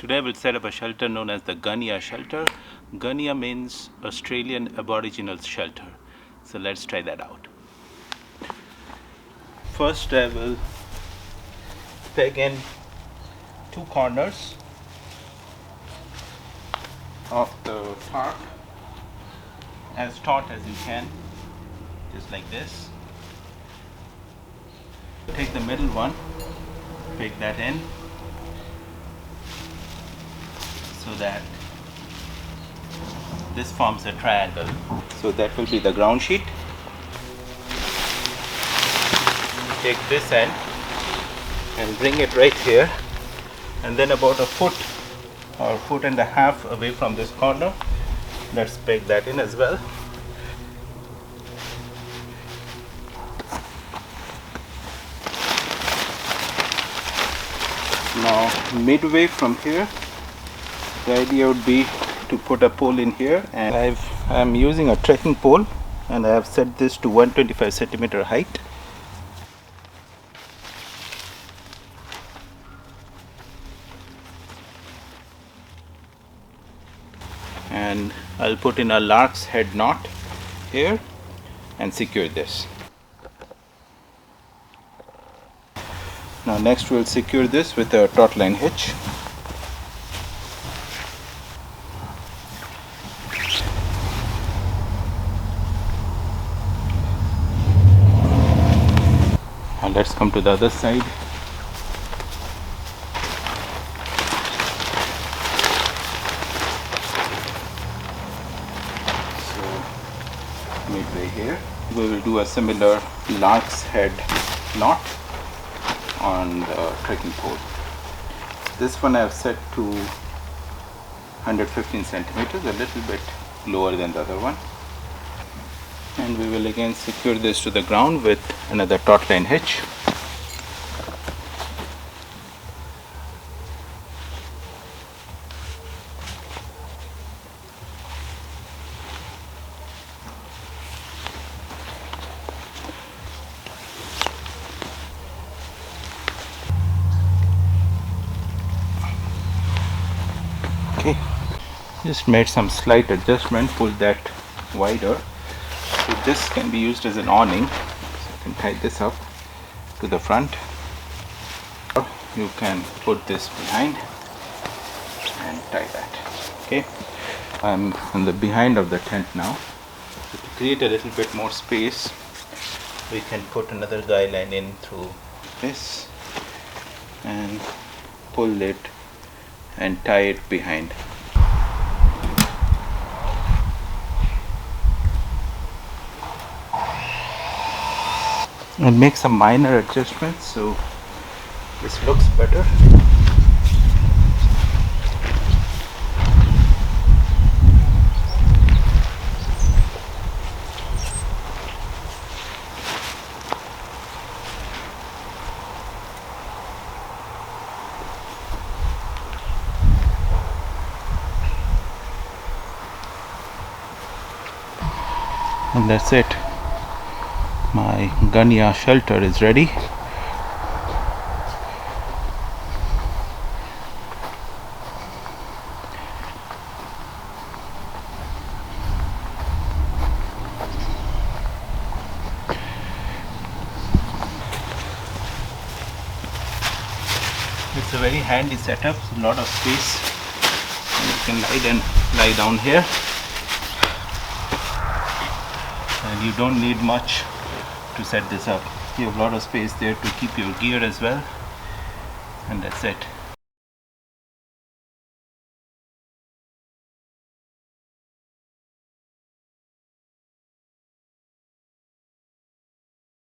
Today we'll set up a shelter known as the Gunyah Shelter. Gunyah means Australian Aboriginal Shelter. So let's try that out. First I will peg in two corners of the tarp as taut as you can, just like this. Take the middle one, peg that in so that this forms a triangle. So that will be the ground sheet. Take this end and bring it right here, and then about a foot or foot and a half away from this corner, let's peg that in as well. Now midway from here, the idea would be to put a pole in here, and I'm using a trekking pole, and I have set this to 125 centimeter height. And I'll put in a lark's head knot here and secure this. Now next we'll secure this with a taut line hitch. Now let's come to the other side. So midway here we will do a similar lark's head knot on the trekking pole. This one I have set to 115 centimeters, a little bit lower than the other one. And we will again secure this to the ground with another taut line hitch. Okay, just made some slight adjustment, pulled that wider. So this can be used as an awning. So you can tie this up to the front, or you can put this behind and tie that. Okay, I'm on the behind of the tent now. So to create a little bit more space, we can put another guy line in through this and pull it and tie it behind. And make some minor adjustments so this looks better. And that's it. My Gunyah shelter is ready. It's a very handy setup, a lot of space, and you can lie down here, and you don't need much to set this up. You have a lot of space there to keep your gear as well, and that's it.